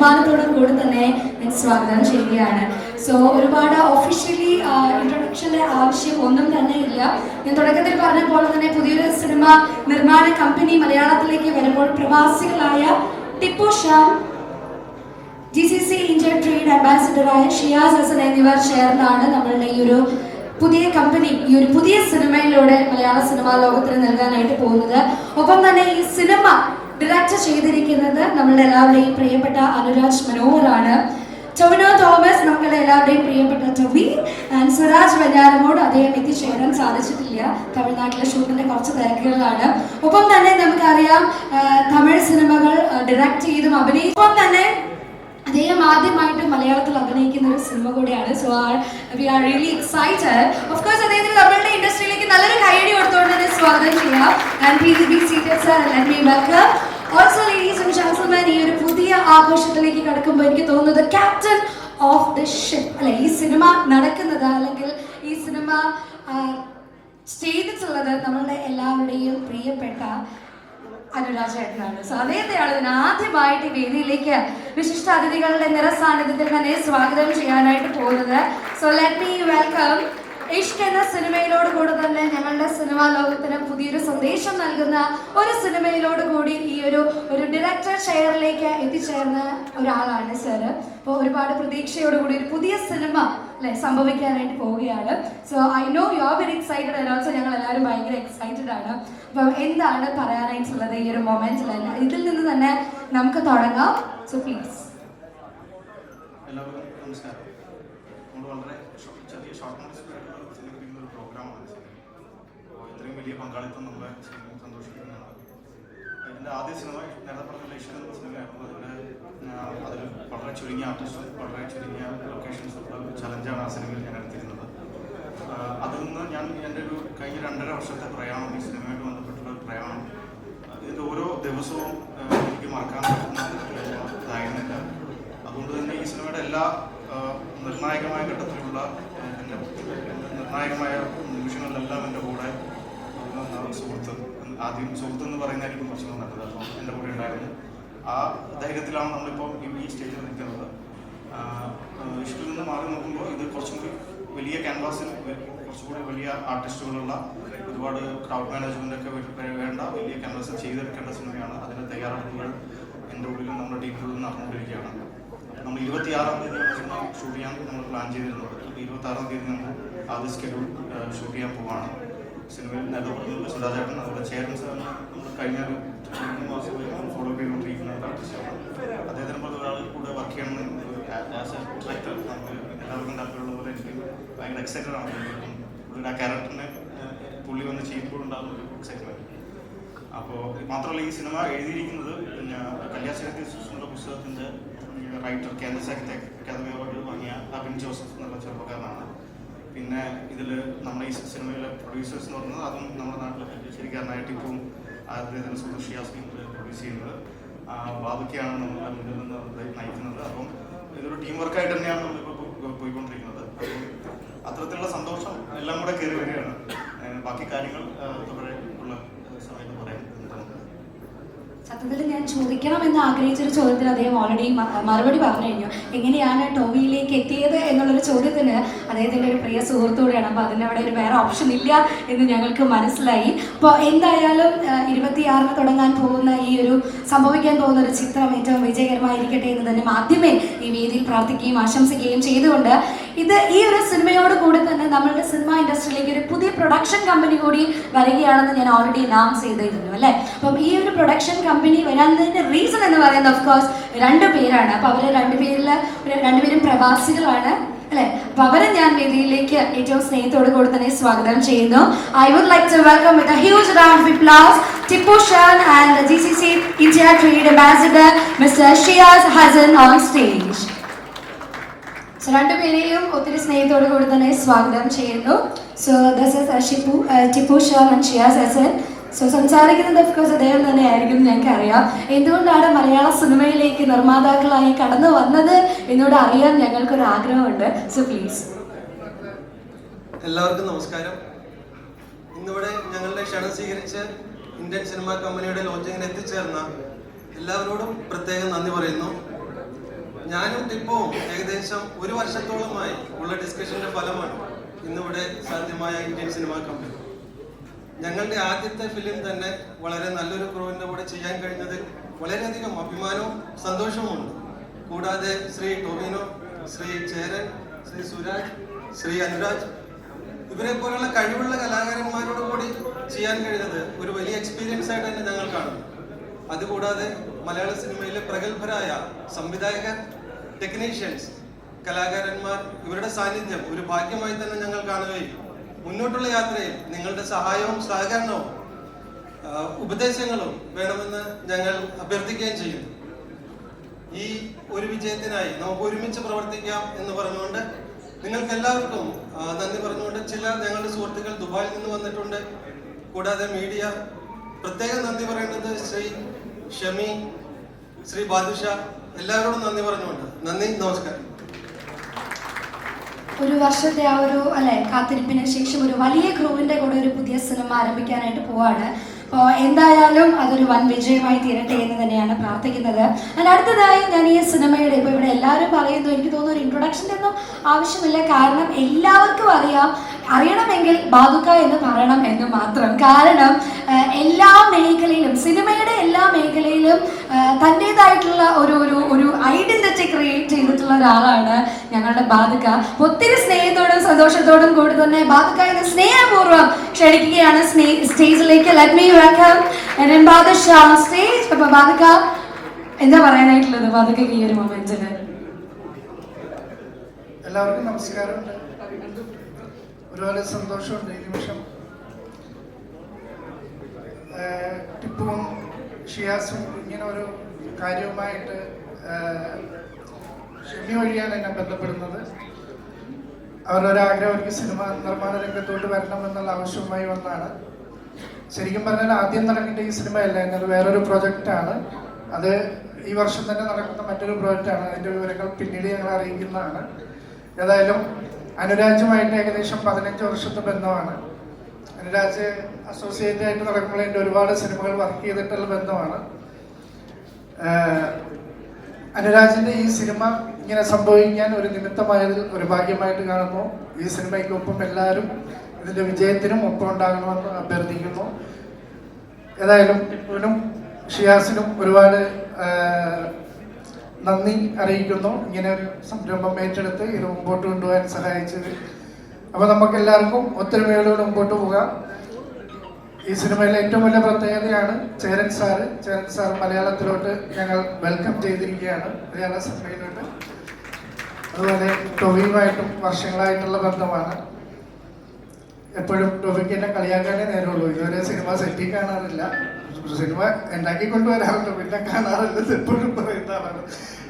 ബഹുമാനത്തോടും കൂടി തന്നെ ഞാൻ സ്വാഗതം ചെയ്യുകയാണ്. സോ ഒരുപാട് ഒഫീഷ്യലി ഇൻട്രൊഡക്ഷന്റെ ആവശ്യം ഒന്നും തന്നെ ഇല്ല. ഞാൻ തുടക്കത്തിൽ പറഞ്ഞ പോലെ തന്നെ പുതിയൊരു സിനിമ നിർമ്മാണ കമ്പനി മലയാളത്തിലേക്ക് വരുമ്പോൾ പ്രവാസികളായ Tippu Shan, GCC India trade അംബാസിഡറായ ഷിയാസ് ഹസൻ എന്നിവർ ചേർന്നാണ് നമ്മളുടെ ഈ ഒരു പുതിയ കമ്പനി ഈ ഒരു പുതിയ സിനിമയിലൂടെ മലയാള സിനിമാ ലോകത്തിന് നൽകാനായിട്ട് പോകുന്നത്. ഒപ്പം തന്നെ ഈ സിനിമ ഡയറക്റ്റ് ചെയ്തിരിക്കുന്നത് നമ്മളുടെ എല്ലാവരുടെയും പ്രിയപ്പെട്ട അനുരാജ് മനോഹറാണ്. ടൊവിനോ തോമസ് നമ്മളുടെ എല്ലാവരുടെയും പ്രിയപ്പെട്ട ടൊവി ആൻഡ് സുരാജ് വെഞ്ഞാറമോട് അദ്ദേഹം എത്തിച്ചേരാൻ സാധിച്ചിട്ടില്ല. തമിഴ്നാട്ടിലെ ഷൂട്ടിന്റെ കുറച്ച് തിരക്കുകളാണ്. ഒപ്പം തന്നെ നമുക്കറിയാം തമിഴ് സിനിമകൾ ഡയറക്റ്റ് ചെയ്തും അഭിനയിച്ചും തന്നെ അദ്ദേഹം ആദ്യമായിട്ട് മലയാളത്തിൽ അഭിനയിക്കുന്ന ഒരു സിനിമ കൂടിയാണ്. So we are really excited. Of course അദ്ദേഹത്തിന് നമ്മളുടെ ഇൻഡസ്ട്രിയിലേക്ക് നല്ലൊരു കൈയടി കൊടുത്തുകൊണ്ട് തന്നെ സ്വാഗതം ചെയ്യാം. And please be seated sir. Let me welcome also ladies and gentlemen. ഈ ഒരു പുതിയ ആഘോഷത്തിലേക്ക് കടക്കുമ്പോൾ എനിക്ക് തോന്നുന്നത് ക്യാപ്റ്റൻ ഓഫ് ദ ഷിപ്പ് അല്ലെ, ഈ സിനിമ നടക്കുന്നത് അല്ലെങ്കിൽ ഈ സിനിമ ചെയ്തിട്ടുള്ളത് നമ്മളുടെ എല്ലാവരുടെയും പ്രിയപ്പെട്ട അനുരാജ് ഏട്ടനാണ്. സോ അദ്ദേഹത്തെയാണ് ഇതിന് ആദ്യമായിട്ട് വേദിയിലേക്ക് വിശിഷ്ട അതിഥികളുടെ നിറസാന്നിധ്യത്തിൽ തന്നെ സ്വാഗതം ചെയ്യാനായിട്ട് പോകുന്നത്. So let me welcome. Ishq എന്ന സിനിമയിലോട് കൂടി തന്നെ ഞങ്ങളുടെ സിനിമാ ലോകത്തിന് പുതിയൊരു സന്ദേശം നൽകുന്ന ഒരു സിനിമയിലോട് കൂടി ഈ ഒരു ഡയറക്ടർ ചെയറിലേക്ക് എത്തിച്ചേർന്ന ഒരാളാണ് സാറ്. അപ്പോൾ ഒരുപാട് പ്രതീക്ഷയോടുകൂടി ഒരു പുതിയ സിനിമ അല്ലെ സംഭവിക്കാനായിട്ട് പോവുകയാണ്. So I know you are very excited and also ഞങ്ങൾ എല്ലാവരും ഭയങ്കര എക്സൈറ്റഡ് ആണ്. അപ്പം എന്താണ് പറയാനായിട്ടുള്ളത് ഈ ഒരു മൊമെന്റിൽ? ഇതിൽ നിന്ന് തന്നെ നമുക്ക് തുടങ്ങാം. So please. എല്ലാവർക്കും നമസ്കാരം. നമ്മൾ വളരെ ചെറിയ ഷോർട്ട് നോട്ടീസ് സംഘടിപ്പിക്കുന്ന ഒരു പ്രോഗ്രാമാണ് അപ്പോൾ ഇത്രയും വലിയ പങ്കാളിത്തം നമ്മളെ സന്തോഷിക്കുന്നതാണ്. ഇതിൻ്റെ ആദ്യ സിനിമ നേരത്തെ പറഞ്ഞ ഇഷ്ടം എന്ന സിനിമയായിരുന്നു. അതിൽ വളരെ ചുരുങ്ങിയ ആർട്ടിസ്റ്റും വളരെ ചുരുങ്ങിയ ലൊക്കേഷൻസുള്ള ഒരു ചലഞ്ചാണ് ആ സിനിമയിൽ ഞാൻ എടുത്തിരുന്നത്. അതിൽ നിന്ന് ഞാൻ എൻ്റെ ഒരു കഴിഞ്ഞ 2.5 വർഷത്തെ പ്രയാണം, ഈ സിനിമയായിട്ട് ബന്ധപ്പെട്ടുള്ള ഒരു പ്രയാണം, ഇതിൻ്റെ ഓരോ ദിവസവും എനിക്ക് മറക്കാൻ പറ്റുന്നതായിരുന്നില്ല. അതുകൊണ്ട് തന്നെ ഈ സിനിമയുടെ എല്ലാ നിർണായകമായ ഘട്ടത്തിലുള്ള നിർണായകമായ നിമിഷങ്ങളിലെല്ലാം എൻ്റെ കൂടെ സുഹൃത്ത്, ആദ്യം സുഹൃത്ത് എന്ന് പറയുന്നതായിരിക്കും കുറച്ചുകൂടെ നല്ലത്. അപ്പോൾ എൻ്റെ കൂടെ ഉണ്ടായിരുന്നു. ആ ധൈര്യത്തിലാണ് നമ്മളിപ്പോൾ ഈ സ്റ്റേജിൽ നിൽക്കുന്നത്. ഇഷ്ടത്തിൽ നിന്ന് മാറി നോക്കുമ്പോൾ ഇത് കുറച്ചും കൂടി വലിയ ക്യാൻവാസിൽ കുറച്ചുകൂടി വലിയ ആർട്ടിസ്റ്റുകളുള്ള ഒരുപാട് ക്രൗഡ് മാനേജ്മെൻ്റ് ഒക്കെ വേണ്ട വലിയ ക്യാൻവാസിൽ ചെയ്തെടുക്കേണ്ട സിനിമയാണ്. അതിൻ്റെ തയ്യാറെടുപ്പുകൾ എൻ്റെ ഉള്ളിലും നമ്മുടെ ടീമിനുള്ളിൽ നടന്നുകൊണ്ടിരിക്കുകയാണ്. നമ്മൾ 26-ാം തീയതിയാണ് സിനിമ ഷൂട്ട് ചെയ്യാൻ നമ്മൾ പ്ലാൻ ചെയ്തിരുന്നത്. 26-ാം തീയതി നമ്മൾ ആദ്യ സ്കെഡ്യൂൾ ഷൂട്ട് ചെയ്യാൻ പോവുകയാണ്. സിനിമയിൽ നേതൃത്വം സുരാജേട്ടൻ, അതുപോലെ ചേരൻ സാറിന് നമ്മൾ കഴിഞ്ഞ ഒരു 2 മാസം ഫോളോ ചെയ്തുകൊണ്ടിരിക്കുന്ന ഒരു ആർട്ടിസ്റ്റാണ്. അദ്ദേഹത്തിനെ പോലെ ഒരാൾ കൂടെ വർക്ക് ചെയ്യണമെന്ന് ആസ് എ ഡയറക്ടർ നമുക്ക് എല്ലാവർക്കും താല്പര്യമുള്ള പോലെ എനിക്ക് ഭയങ്കര എക്സൈറ്റഡ് ആണ്. ആ ക്യാരക്ടറിനെ പുള്ളി വന്ന് ചെയ്യുമ്പോഴുണ്ടാകുന്ന ഒരു എക്സൈറ്റ്മെൻറ്റ്. അപ്പോൾ മാത്രമല്ല ഈ സിനിമ എഴുതിയിരിക്കുന്നത് പിന്നെ കല്യാശ്ശേരി സുന്ദര പുസ്തകത്തിൻ്റെ റൈറ്റർ, കേന്ദ്ര സാഹിത്യ അക്കാദമി അവാർഡ് വാങ്ങിയ അബിൻ ജോസഫ് എന്നുള്ള ചെറുപ്പക്കാരനാണ്. പിന്നെ ഇതിൽ നമ്മുടെ ഈ സിനിമയിലെ പ്രൊഡ്യൂസേഴ്സ് എന്ന് പറയുന്നത് അതും നമ്മുടെ നാട്ടിലെ കല്യാശ്ശേരിക്കാരനായ ടിപ്പും അദ്ദേഹത്തിൻ്റെ സുഹൃത്ത് ഷിയാസും പ്രൊഡ്യൂസ് ചെയ്യുന്നത്. ബാബയ്ക്കാണ് നമ്മളെ മുന്നിൽ നിന്ന് നയിക്കുന്നത്. അപ്പം ഇതൊരു ടീം വർക്കായിട്ട് തന്നെയാണ് നമ്മളിപ്പോൾ പോയിക്കൊണ്ടിരിക്കുന്നത്. അപ്പം അത്തരത്തിലുള്ള സന്തോഷം എല്ലാം കൂടെ കയറി വരികയാണ്. ബാക്കി കാര്യങ്ങൾ തുടരെ ഉള്ള സമയത്ത് പറയാം. സത്യത്തിൽ ഞാൻ ചോദിക്കണമെന്ന് ആഗ്രഹിച്ചൊരു ചോദ്യത്തിന് അദ്ദേഹം ഓൾറെഡി മറുപടി പറഞ്ഞു കഴിഞ്ഞു. എങ്ങനെയാണ് ടോവിയിലേക്ക് എത്തിയത് എന്നുള്ളൊരു ചോദ്യത്തിന് അദ്ദേഹത്തിൻ്റെ ഒരു പ്രിയ സുഹൃത്തുകൂടെയാണ്. അപ്പോൾ അതിനവിടെ ഒരു വേറെ ഓപ്ഷൻ ഇല്ല എന്ന് ഞങ്ങൾക്ക് മനസ്സിലായി. അപ്പോൾ എന്തായാലും 26-ന് തുടങ്ങാൻ പോകുന്ന ഈ ഒരു സംഭവിക്കാൻ പോകുന്ന ഒരു ചിത്രം ഏറ്റവും വിജയകരമായിരിക്കട്ടെ എന്ന് തന്നെ ആദ്യമേ ഈ വേദിയിൽ പ്രാർത്ഥിക്കുകയും ആശംസിക്കുകയും ചെയ്തുകൊണ്ട് ഈ ഒരു സിനിമയോട് കൂടി തന്നെ നമ്മളുടെ സിനിമ ഇൻഡസ്ട്രിയിലേക്ക് ഒരു പുതിയ പ്രൊഡക്ഷൻ കമ്പനി കൂടി വരികയാണെന്ന് ഞാൻ ഓൾറെഡി അനൗൺസ് ചെയ്തിരുന്നു അല്ലേ. അപ്പം ഈ ഒരു പ്രൊഡക്ഷൻ കമ്പനി വരാനതിൻ്റെ റീസൺ എന്ന് പറയുന്നത് ഓഫ് കോഴ്സ് 2 പേരാണ്. അപ്പോൾ അവർ 2 പേരും പ്രവാസികളാണ് അല്ലെ. അപ്പൊ അവരെ ഞാൻ വേദിയിലേക്ക് ഏറ്റവും സ്നേഹത്തോടു കൂടി തന്നെ സ്വാഗതം ചെയ്യുന്നു. I would like to welcome with a huge round of applause Tippu Shan and GCC India trade ambassador mister Shiyas Hasan on stage. So 2 പേരെയും ഒത്തിരി സ്നേഹത്തോടു കൂടി തന്നെ സ്വാഗതം ചെയ്യുന്നു. So this is Tippu Shan and Shiyas Hasan. So സംസാരിക്കുന്നത് ഓഫ്കോഴ്സ് അദ്ദേഹം തന്നെ ആയിരിക്കും. ഞങ്ങൾക്കറിയാം എന്തുകൊണ്ടാണ് മലയാള സിനിമയിലേക്ക് നിർമ്മാതാക്കളായി കടന്നു വന്നത് എന്നോട് അറിയാൻ ഞങ്ങൾക്കൊരു ആഗ്രഹമുണ്ട്. So please. എല്ലാവർക്കും നമസ്കാരം. ഇന്നിവിടെ ഞങ്ങളുടെ ക്ഷണം സ്വീകരിച്ച് ഇന്ത്യൻ സിനിമാ കമ്പനിയുടെ ലോഞ്ചിങ്ങിന് എത്തിച്ചേർന്ന എല്ലാവരോടും പ്രത്യേകം നന്ദി പറയുന്നു. ഞാനും ടിപ്പുവും ഏകദേശം 1 വർഷത്തോളമായി ഉള്ള ഡിസ്കഷന്റെ ഫലമാണ് ഇന്നിവിടെ സാധ്യമായ ഇന്ത്യൻ സിനിമാ കമ്പനി. ഞങ്ങളുടെ ആദ്യത്തെ ഫിലിം തന്നെ വളരെ നല്ലൊരു ക്രൂവിന്റെ കൂടെ ചെയ്യാൻ കഴിഞ്ഞതിൽ വളരെയധികം അഭിമാനവും സന്തോഷവുമുണ്ട്. കൂടാതെ ശ്രീ ടോവിനോ, ശ്രീ ചേരൻ, ശ്രീ സുരാജ്, ശ്രീ അനുരാജ് ഇവരെ പോലുള്ള കഴിവുള്ള കലാകാരന്മാരോട് കൂടി ചെയ്യാൻ കഴിഞ്ഞത് ഒരു വലിയ എക്സ്പീരിയൻസ് ആയിട്ട് തന്നെ ഞങ്ങൾ കാണുന്നു. അതുകൂടാതെ മലയാള സിനിമയിലെ പ്രഗത്ഭരായ സംവിധായകർ, ടെക്നീഷ്യൻസ്, കലാകാരന്മാർ ഇവരുടെ സാന്നിധ്യം ഒരു ഭാഗ്യമായി തന്നെ ഞങ്ങൾ കാണുകയും മുന്നോട്ടുള്ള യാത്രയിൽ നിങ്ങളുടെ സഹായവും സഹകരണവും ഉപദേശങ്ങളും വേണമെന്ന് ഞങ്ങൾ അഭ്യർത്ഥിക്കുകയും ചെയ്യുന്നു. ഈ ഒരു വിജയത്തിനായി നമുക്ക് ഒരുമിച്ച് പ്രവർത്തിക്കാം എന്ന് പറഞ്ഞുകൊണ്ട് നിങ്ങൾക്ക് എല്ലാവർക്കും നന്ദി പറഞ്ഞുകൊണ്ട് ചില ഞങ്ങളുടെ സുഹൃത്തുക്കൾ ദുബായിൽ നിന്ന് വന്നിട്ടുണ്ട്. കൂടാതെ മീഡിയ പ്രത്യേകം നന്ദി പറയേണ്ടത് ശ്രീ ഷമി, ശ്രീ ബാദുഷ, എല്ലാവരോടും നന്ദി പറഞ്ഞുകൊണ്ട് നന്ദി, നമസ്കാരം. ഒരു വർഷത്തെ ആ ഒരു കാത്തിരിപ്പിന് ശേഷം ഒരു വലിയ ക്രൂവിന്റെ കൂടെ ഒരു പുതിയ സിനിമ ആരംഭിക്കാനായിട്ട് പോവാണ്. അപ്പോൾ എന്തായാലും അതൊരു വൻ വിജയമായി തീരട്ടെ എന്ന് തന്നെയാണ് പ്രാർത്ഥിക്കുന്നത്. അടുത്തതായി ഞാൻ ഈ സിനിമയുടെ ഇപ്പോൾ ഇവിടെ എല്ലാവരും പറയുന്നു, എനിക്ക് തോന്നുന്നു ഒരു ഇൻട്രൊഡക്ഷൻ്റെ ഒന്നും ആവശ്യമില്ല. കാരണം എല്ലാവർക്കും അറിയണമെങ്കിൽ ബാദുക്ക എന്ന് പറയണം എന്ന് മാത്രം. കാരണം എല്ലാ മേഖലയിലും, സിനിമയുടെ എല്ലാ മേഖലയിലും തൻ്റെതായിട്ടുള്ള ഒരു ഐഡന്റിറ്റി ക്രിയേറ്റ് ചെയ്തിട്ടുള്ള ഒരാളാണ് ഞങ്ങളുടെ ബാദുക്ക. ഒത്തിരി സ്നേഹത്തോടും സന്തോഷത്തോടും കൂടി തന്നെ ബാദുക്ക എന്ന് സ്നേഹപൂർവ്വം ക്ഷണിക്കുകയാണ് സ്റ്റേജിലേക്ക്. Let me welcome Badusha on stage. അപ്പൊ ബാദുക്ക എന്താ പറയാനായിട്ടുള്ളത് ബാദുക്കയ്ക്ക് ഈ ഒരു മൊമെന്റിന്? എല്ലാവർക്കും നമസ്കാരമുണ്ട്. ഒരുപാട് സന്തോഷമുണ്ട് ഈ നിമിഷം. ടിപ്പുവും ഷിയാസും ഇങ്ങനെ ഒരു കാര്യവുമായിട്ട് ഷെമി വഴിയാണ് എന്നെ ബന്ധപ്പെടുന്നത്. അവരുടെ ഒരു ആഗ്രഹം എനിക്ക് സിനിമ നിർമ്മാണ രംഗത്തോട്ട് വരണമെന്നുള്ള ആവശ്യവുമായി വന്നാണ്. ശരിക്കും പറഞ്ഞാൽ ആദ്യം നടക്കേണ്ട ഈ സിനിമയല്ല, എന്നത് വേറൊരു പ്രൊജക്റ്റാണ്. അത് ഈ വർഷം തന്നെ നടക്കുന്ന മറ്റൊരു പ്രോജക്റ്റാണ്. അതിൻ്റെ വിവരങ്ങൾ പിന്നീട് ഞങ്ങൾ അറിയിക്കുന്നതാണ്. ഏതായാലും അനുരാജുമായിട്ട് ഏകദേശം 15 വർഷത്തെ ബന്ധമാണ്. അനുരാജ് അസോസിയേറ്റ് ആയിട്ട് നടക്കുമ്പോൾ എൻ്റെ ഒരുപാട് സിനിമകൾ വർക്ക് ചെയ്തിട്ടുള്ള ബന്ധമാണ്. അനുരാജിൻ്റെ ഈ സിനിമ ഇങ്ങനെ സംഭവിക്കാൻ ഒരു നിമിത്തമായതിൽ ഒരു ഭാഗ്യമായിട്ട് കാണുന്നു. ഈ സിനിമയ്ക്കൊപ്പം എല്ലാവരും ഇതിൻ്റെ വിജയത്തിനും ഒപ്പം ഉണ്ടാകണമെന്ന് അഭ്യർത്ഥിക്കുന്നു. ഏതായാലും ടിപ്പുവിനും ഷിയാസിനും ഒരുപാട് നന്ദി അറിയിക്കുന്നു, ഇങ്ങനെ ഒരു സംരംഭം ഏറ്റെടുത്ത് ഇത് മുമ്പോട്ട് കൊണ്ടുപോകാൻ സഹായിച്ചത്. അപ്പോൾ നമുക്ക് എല്ലാവർക്കും ഒത്തൊരുമയോടെ മുമ്പോട്ട് പോകാം. ഈ സിനിമയിലെ ഏറ്റവും വലിയ പ്രത്യേകതയാണ് ചേരൻ സാർ മലയാളത്തിലോട്ട് ഞങ്ങൾ വെൽക്കം ചെയ്തിരിക്കുകയാണ്, മലയാള സിനിമയിലോട്ട്. അതുപോലെ ടോവിയുമായിട്ടും വർഷങ്ങളായിട്ടുള്ള ബന്ധമാണ്. എപ്പോഴും ടോവിക്ക് എന്നെ കളിയാക്കാനേ നേരമുള്ളൂ. ഇതുവരെ സിനിമ സെറ്റിൽ കാണാറില്ല, സിനിമ ഉണ്ടാക്കി കൊണ്ടുവരാറുണ്ട്, പിന്നെ കാണാറില്ല, എപ്പോഴും പറയുന്ന ആളാണ്.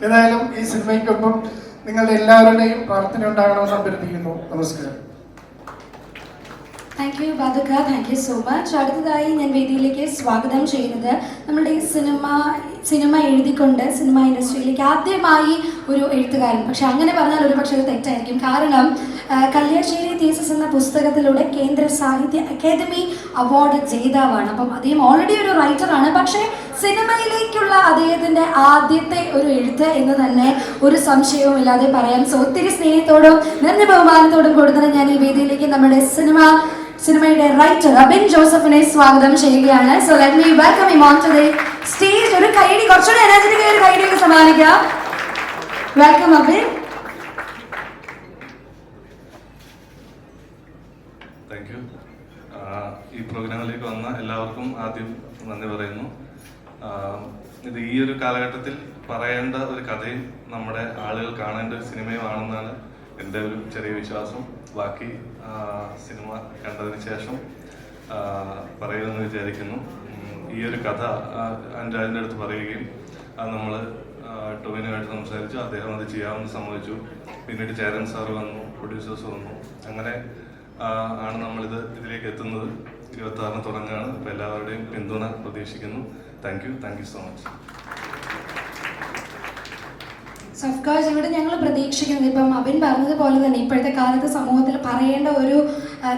ഏതായാലും ഈ സിനിമയ്ക്കൊപ്പം നിങ്ങളുടെ എല്ലാവരുടെയും പ്രാർത്ഥന ഉണ്ടാകണമെന്ന് അഭ്യർത്ഥിക്കുന്നു. നമസ്കാരം. താങ്ക് യു ബാദുക്ക, താങ്ക് യു സോ മച്ച്. അടുത്തതായി ഞാൻ വേദിയിലേക്ക് സ്വാഗതം ചെയ്യുന്നത് നമ്മുടെ ഈ സിനിമ എഴുതിക്കൊണ്ട് സിനിമ ഇൻഡസ്ട്രിയിലേക്ക് ആദ്യമായി ഒരു എഴുത്തുകാരൻ. പക്ഷെ അങ്ങനെ പറഞ്ഞാൽ ഒരു പക്ഷേ തെറ്റായിരിക്കും. കാരണം കല്യാശ്ശേരി തീസിസ് എന്ന പുസ്തകത്തിലൂടെ കേന്ദ്ര സാഹിത്യ അക്കാദമി അവാർഡ് ജേതാവാണ്. അപ്പം അദ്ദേഹം ഓൾറെഡി ഒരു റൈറ്ററാണ്. പക്ഷേ സിനിമയിലേക്കുള്ള അദ്ദേഹത്തിൻ്റെ ആദ്യത്തെ ഒരു എഴുത്ത് എന്ന് തന്നെ ഒരു സംശയവും ഇല്ലാതെ പറയാം. സോ ഒത്തിരി സ്നേഹത്തോടും നിറഞ്ഞ ബഹുമാനത്തോടും കൊടുത്തത് ഞാൻ ഈ വേദിയിലേക്ക് നമ്മുടെ സിനിമയുടെ റൈറ്റർ അബിൻ ജോസഫിനെ സ്വാഗതം ചെയ്യുകയാണ്. So let me welcome him on to the stage. ഒരു കൈയടി, കുറച്ചുകൂടി എനർജറ്റിക് ഒരു കൈയടിയൊക്കെ സമ്മാനിക്കാം. വെൽക്കം അബിൻ. Thank you. ഈ പ്രോഗ്രാമിലേക്ക് വന്ന എല്ലാവർക്കും ആദ്യം നന്ദി പറയുന്നു. ഇത് ഈ ഒരു കാലഘട്ടത്തിൽ പറയേണ്ട ഒരു കഥയും നമ്മുടെ ആളുകൾ കാണേണ്ട ഒരു സിനിമയുമാണെന്നാണ് എൻ്റെ ഒരു ചെറിയ വിശ്വാസം. ബാക്കി സിനിമ കണ്ടതിന് ശേഷം പറയുമെന്ന് വിചാരിക്കുന്നു. ഈ ഒരു കഥ അനുരാജിൻ്റെ അടുത്ത് പറയുകയും അത് നമ്മൾ ടോവിനുമായിട്ട് സംസാരിച്ചു. അദ്ദേഹം അത് ചെയ്യാമെന്ന് സമ്മതിച്ചു. പിന്നീട് ചേരൻ സാറ് വന്നു, പ്രൊഡ്യൂസേഴ്സ് വന്നു. അങ്ങനെ ആണ് നമ്മളിത് ഇതിലേക്ക് എത്തുന്നത്. 26-ന് തുടങ്ങുകയാണ്. അപ്പോൾ എല്ലാവരുടെയും പിന്തുണ പ്രതീക്ഷിക്കുന്നു. Thank you so much. Of course ഇവിടെ ഞങ്ങൾ പ്രതീക്ഷിക്കുന്നത്, ഇപ്പം അബിൻ പറഞ്ഞതുപോലെ തന്നെ ഇപ്പോഴത്തെ കാലത്ത് സമൂഹത്തിൽ പറയേണ്ട ഒരു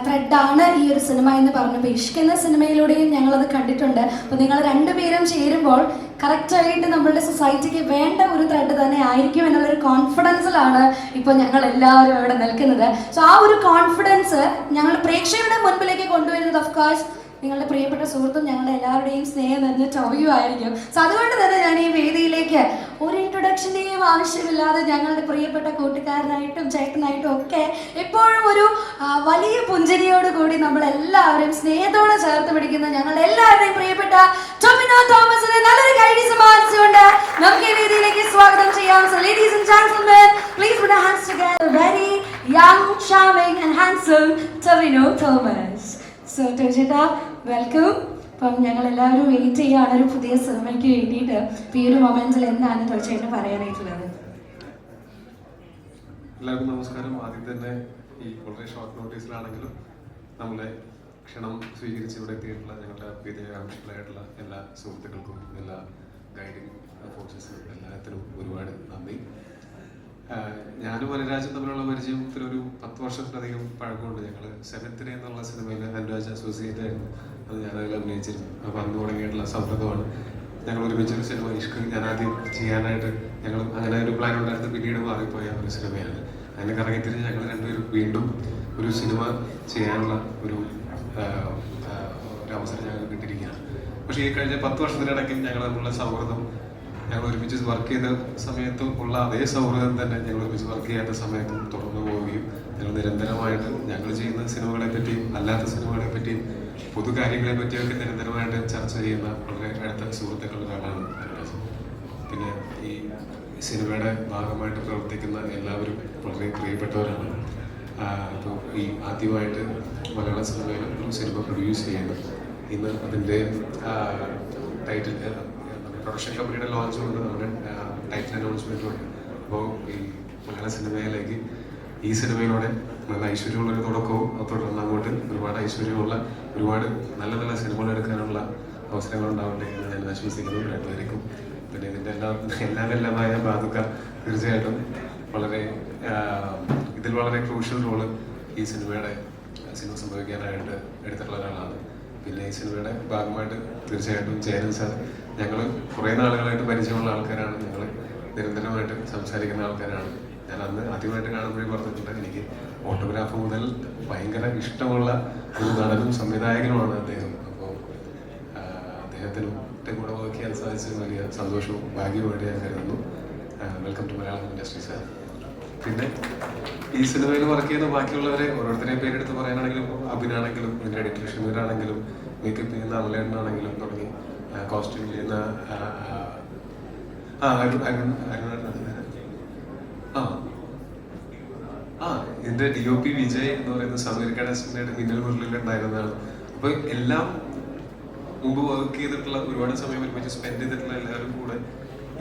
ത്രെഡാണ് ഈ ഒരു സിനിമ എന്ന് പറഞ്ഞപ്പോൾ ഇഷ്ക് എന്ന സിനിമയിലൂടെയും ഞങ്ങളത് കണ്ടിട്ടുണ്ട്. അപ്പോൾ നിങ്ങൾ രണ്ടുപേരും ചേരുമ്പോൾ കറക്റ്റായിട്ട് നമ്മളുടെ സൊസൈറ്റിക്ക് വേണ്ട ഒരു ത്രെഡ് തന്നെ ആയിരിക്കും എന്നുള്ളൊരു കോൺഫിഡൻസിലാണ് ഇപ്പോൾ ഞങ്ങൾ എല്ലാവരും ഇവിടെ നിൽക്കുന്നത്. സോ ആ ഒരു കോൺഫിഡൻസ് ഞങ്ങൾ പ്രേക്ഷകരുടെ മുൻപിലേക്ക് കൊണ്ടുവരുന്നത് ഓഫ് കോഴ്സ് നിങ്ങളുടെ പ്രിയപ്പെട്ട സുഹൃത്തും ഞങ്ങളുടെ എല്ലാവരുടെയും സ്നേഹം നിറഞ്ഞ ടോവിയും ആയിരിക്കും. സോ അതുകൊണ്ട് തന്നെ ഞാൻ ഈ വേദിയിലേക്ക് ഒരു ഇൻട്രൊഡക്ഷൻ്റെയും ആവശ്യമില്ലാതെ ഞങ്ങളുടെ പ്രിയപ്പെട്ട കൂട്ടുകാരനായിട്ടും ചേട്ടനായിട്ടും ഒക്കെ എപ്പോഴും ഒരു വലിയ പുഞ്ചിരിയോട് കൂടി നമ്മളെല്ലാവരും സ്നേഹത്തോടെ ചേർത്ത് പിടിക്കുന്ന ഞങ്ങളുടെ എല്ലാവരുടെയും പ്രിയപ്പെട്ട ടൊവിനോ തോമസിനെ നല്ലൊരു കൈഡി സമ്മാനിച്ചുകൊണ്ട് നമുക്ക് ഈ വേദിയിലേക്ക് സ്വാഗതം ചെയ്യാം. So ladies and gentlemen, please put your hands together. Very young, charming and handsome Tovino Thomas. So Tovino welcome. അപ്പം ഞങ്ങൾ എല്ലാവരും വെയിറ്റ് ചെയ്യുകയാണ് ഒരു പുതിയ സിനിമയ്ക്ക് വേണ്ടിയിട്ട്. ഈ ഒരു മൊമെന്റിൽ എന്താണ് ടോവിനോ പറയാനായിട്ടുള്ളത്? എല്ലാവർക്കും നമസ്കാരം. ആദ്യം തന്നെ ഈ വളരെ ഷോർട്ട് നോട്ടീസിലാണെങ്കിലും നമ്മളെ ക്ഷണം സ്വീകരിച്ച് ഇവിടെ എത്തിയിട്ടുള്ള ഞങ്ങളുടെ വിദ്യാകാംക്ഷികളായിട്ടുള്ള എല്ലാ സുഹൃത്തുക്കൾക്കും എല്ലാ ഗൈഡിങ് ഫോഴ്സസിനും എല്ലാത്തിനും ഒരുപാട് നന്ദി. ഞാനും വനരാജും തമ്മിലുള്ള പരിചയത്തിലൊരു 10 വർഷത്തിലധികം പഴക്കമുണ്ട്. ഞങ്ങൾ 7th Day എന്നുള്ള സിനിമയിൽ അനുരാജ് അസോസിയേറ്റ് ആയിരുന്നു. അത് ഞാനതിൽ അഭിനയിച്ചിരുന്നു. അപ്പോൾ അന്ന് തുടങ്ങിയിട്ടുള്ള സൗഹൃദമാണ്. ഞങ്ങൾ ഒരുമിച്ചൊരു സിനിമ ഇഷ്ക് ഞാൻ ആദ്യം ചെയ്യാനായിട്ട് ഞങ്ങൾ അങ്ങനെ ഒരു പ്ലാൻ ഉണ്ടായിരുന്നു. പിന്നീട് മാറിപ്പോയ ഒരു സിനിമയാണ്. അങ്ങനെ കറങ്ങിത്തിരിഞ്ഞ് ഞങ്ങൾ രണ്ടുപേരും വീണ്ടും ഒരു സിനിമ ചെയ്യാനുള്ള ഒരു അവസരം ഞങ്ങൾക്ക് കിട്ടിയിരിക്കുകയാണ്. പക്ഷേ ഈ കഴിഞ്ഞ 10 വർഷത്തിനിടയ്ക്കും ഞങ്ങൾ തമ്മിലുള്ള സൗഹൃദം, ഞങ്ങൾ ഒരുമിച്ച് വർക്ക് ചെയ്ത സമയത്തും ഉള്ള അതേ സൗഹൃദം തന്നെ ഞങ്ങൾ ഒരുമിച്ച് വർക്ക് ചെയ്യാത്ത സമയത്തും തുടർന്നു പോവുകയും ഞങ്ങൾ നിരന്തരമായിട്ട് ഞങ്ങൾ ചെയ്യുന്ന സിനിമകളെ പറ്റിയും അല്ലാത്ത സിനിമകളെ പറ്റിയും പൊതുകാര്യങ്ങളെ പറ്റിയൊക്കെ നിരന്തരമായിട്ട് ചർച്ച ചെയ്യുന്ന വളരെ അടുത്ത സുഹൃത്തുക്കളുടെ ഒരാളാണ് അനുരാജ്. പിന്നെ ഈ സിനിമയുടെ ഭാഗമായിട്ട് പ്രവർത്തിക്കുന്ന എല്ലാവരും വളരെ പ്രിയപ്പെട്ടവരാണ്. ഇപ്പോൾ ഈ ആദ്യമായിട്ട് മലയാള സിനിമയിൽ ഒരു സിനിമ പ്രൊഡ്യൂസ് ചെയ്യുന്നത് ഇന്ന് അതിൻ്റെ ടൈറ്റിൽ പ്രൊഡക്ഷൻ കമ്പനിയുടെ ലോഞ്ച് കൊണ്ട് നമ്മുടെ ടൈറ്റിൽ അനൗൺസ്മെൻറ്റും ഉണ്ട്. അപ്പോൾ ഈ മലയാള സിനിമയിലേക്ക് ഈ സിനിമയിലൂടെ നല്ല ഐശ്വര്യമുള്ളൊരു തുടക്കവും തുടർന്ന് അങ്ങോട്ട് ഒരുപാട് ഐശ്വര്യമുള്ള ഒരുപാട് നല്ല നല്ല സിനിമകൾ എടുക്കാനുള്ള അവസരങ്ങൾ ഉണ്ടാവട്ടെ എന്ന് ഞാൻ ആശംസിക്കുന്നു രണ്ടുപേർക്കും. പിന്നെ ഇതിൻ്റെ എല്ലാമായ ബാധുക്ക തീർച്ചയായിട്ടും വളരെ ഇതിൽ വളരെ ക്രൂഷ്യൽ റോള് ഈ സിനിമ സംഭവിക്കാനായിട്ട് എടുത്തിട്ടുള്ള ഒരാളാണ്. പിന്നെ ഈ സിനിമയുടെ ഭാഗമായിട്ട് തീർച്ചയായിട്ടും ജയൻ സാർ, ഞങ്ങൾ കുറേ നാളുകളായിട്ട് പരിചയമുള്ള ആൾക്കാരാണ്. ഞങ്ങൾ നിരന്തരമായിട്ട് സംസാരിക്കുന്ന ആൾക്കാരാണ്. ഞാൻ അന്ന് ആദ്യമായിട്ട് കാണുമ്പോഴേ പറഞ്ഞിട്ടുണ്ട്, എനിക്ക് ഓട്ടോഗ്രാഫ് മുതൽ ഭയങ്കര ഇഷ്ടമുള്ള ഒരു നടനും സംവിധായകനുമാണ് അദ്ദേഹം. അപ്പോൾ അദ്ദേഹത്തിനും കൂടെ വർക്ക് ചെയ്യാൻ സാധിച്ചത് വലിയ സന്തോഷവും ഭാഗ്യവുമായിട്ട് ഞാൻ കരുതുന്നു. Welcome to Malayalam industry sir. പിന്നെ ഈ സിനിമയിൽ വർക്ക് ചെയ്യുന്ന ബാക്കിയുള്ളവരെ ഓരോരുത്തരെയും പേരെടുത്ത് പറയാനാണെങ്കിലും അഭിനാണെങ്കിലും ഇതിൻ്റെ എഡിറ്റർ ഷിമീറാണെങ്കിലും മേക്കപ്പ് ചെയ്യുന്ന അമലേട്ടനാണെങ്കിലും തുടങ്ങി കോസ്റ്റ്യൂം ചെയ്യുന്ന ഇതിന്റെ DOP വിജയ് എന്ന് പറയുന്ന സമീർക്കയുടെ സിനിമയുടെ മിന്നൽ മുരളിലുണ്ടായിരുന്നതാണ്. അപ്പൊ എല്ലാം മുമ്പ് വർക്ക് ചെയ്തിട്ടുള്ള ഒരുപാട് സമയം ഒരുമിച്ച് സ്പെൻഡ് ചെയ്തിട്ടുള്ള എല്ലാവരും കൂടെ